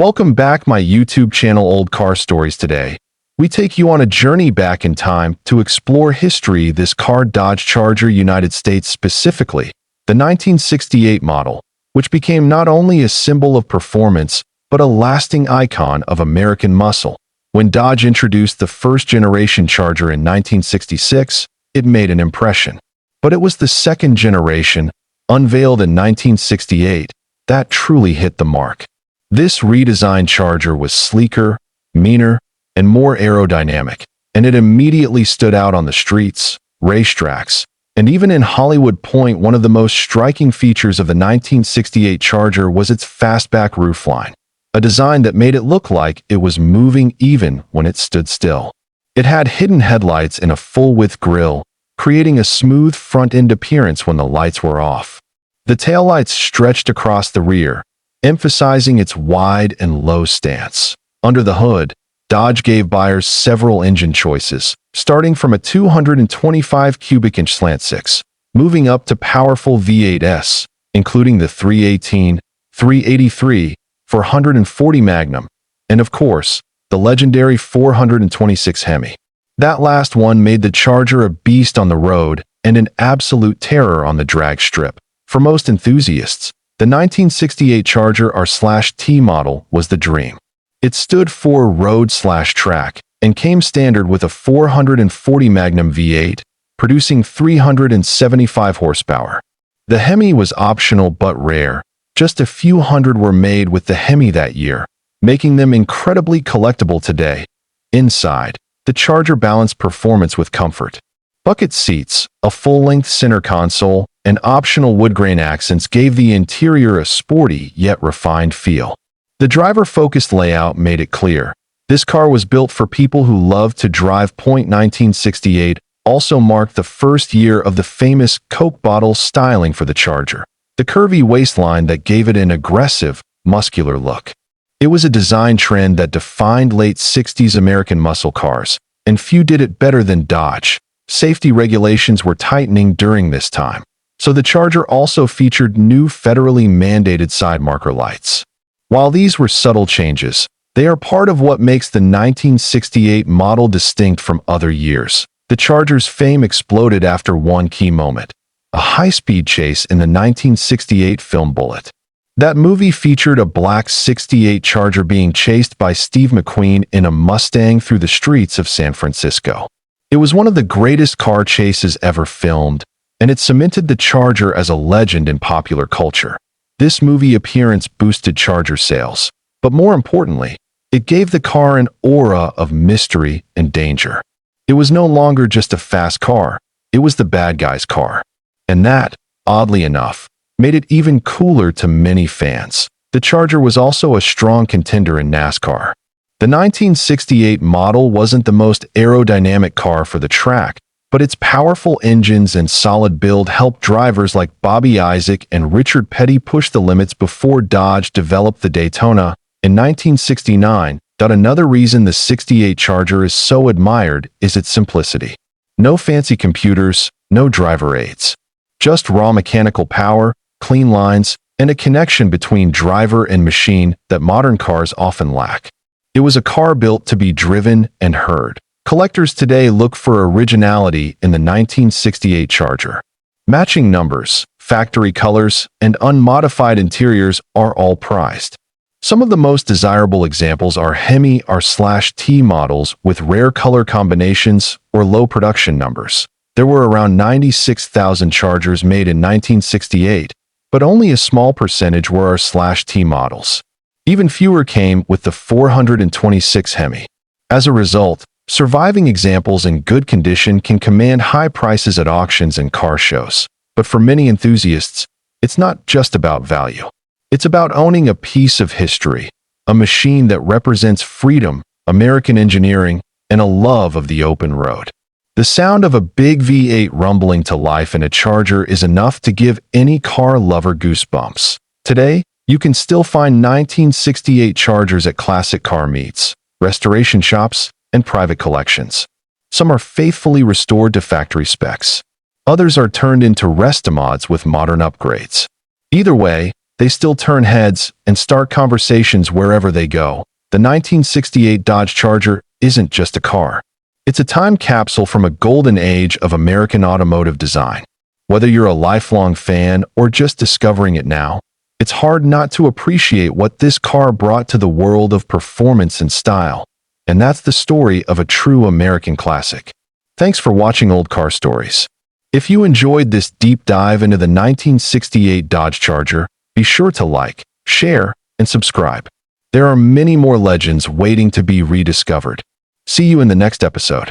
Welcome back my YouTube channel Old Car Stories. Today, we take you on a journey back in time to explore history. This car, Dodge Charger, United States, specifically the 1968 model, which became not only a symbol of performance but a lasting icon of American muscle. When Dodge introduced the first-generation Charger in 1966, it made an impression. But it was the second generation, unveiled in 1968, that truly hit the mark. This redesigned Charger was sleeker, meaner, and more aerodynamic, and it immediately stood out on the streets, racetracks, and even in Hollywood. One of the most striking features of the 1968 Charger was its fastback roofline, a design that made it look like it was moving even when it stood still. It had hidden headlights and a full-width grille, creating a smooth front-end appearance when the lights were off. The taillights stretched across the rear, emphasizing its wide and low stance. Under the hood, Dodge gave buyers several engine choices, starting from a 225 cubic inch slant six, moving up to powerful V8s, including the 318, 383, 440 Magnum, and of course, the legendary 426 HEMI. That last one made the Charger a beast on the road and an absolute terror on the drag strip. For most enthusiasts, the 1968 Charger R/T model was the dream. It stood for road/track and came standard with a 440 Magnum V8, producing 375 horsepower. The HEMI was optional but rare. Just a few hundred were made with the HEMI that year, making them incredibly collectible today. Inside, the Charger balanced performance with comfort. Bucket seats, a full-length center console, and optional wood-grain accents gave the interior a sporty yet refined feel. The driver-focused layout made it clear this car was built for people who love to drive. 1968 also marked the first year of the famous Coke bottle styling for the Charger, the curvy waistline that gave it an aggressive, muscular look. It was a design trend that defined late 60s American muscle cars, and few did it better than Dodge. Safety regulations were tightening during this time, so the Charger also featured new federally mandated side marker lights. While these were subtle changes, they are part of what makes the 1968 model distinct from other years. The Charger's fame exploded after one key moment: a high-speed chase in the 1968 film Bullitt. That movie featured a black 68 Charger being chased by Steve McQueen in a Mustang through the streets of San Francisco. It was one of the greatest car chases ever filmed, and it cemented the Charger as a legend in popular culture. This movie appearance boosted Charger sales, but more importantly, it gave the car an aura of mystery and danger. It was no longer just a fast car, it was the bad guy's car. And that, oddly enough, made it even cooler to many fans. The Charger was also a strong contender in NASCAR. The 1968 model wasn't the most aerodynamic car for the track, but its powerful engines and solid build helped drivers like Bobby Isaac and Richard Petty push the limits before Dodge developed the Daytona in 1969. Another reason the 68 Charger is so admired is its simplicity. No fancy computers, no driver aids. Just raw mechanical power, clean lines, and a connection between driver and machine that modern cars often lack. It was a car built to be driven and heard. Collectors today look for originality in the 1968 Charger. Matching numbers, factory colors, and unmodified interiors are all prized. Some of the most desirable examples are HEMI R/T models with rare color combinations or low production numbers. There were around 96,000 Chargers made in 1968, but only a small percentage were R/T models. Even fewer came with the 426 HEMI. As a result, surviving examples in good condition can command high prices at auctions and car shows. But for many enthusiasts, it's not just about value. It's about owning a piece of history, a machine that represents freedom, American engineering, and a love of the open road. The sound of a big V8 rumbling to life in a Charger is enough to give any car lover goosebumps. Today, you can still find 1968 Chargers at classic car meets, restoration shops, and private collections. Some are faithfully restored to factory specs. Others are turned into restomods with modern upgrades. Either way, they still turn heads and start conversations wherever they go. The 1968 Dodge Charger isn't just a car. It's a time capsule from a golden age of American automotive design. Whether you're a lifelong fan or just discovering it now, it's hard not to appreciate what this car brought to the world of performance and style. And that's the story of a true American classic. Thanks for watching Old Car Stories. If you enjoyed this deep dive into the 1968 Dodge Charger, be sure to like, share, and subscribe. There are many more legends waiting to be rediscovered. See you in the next episode.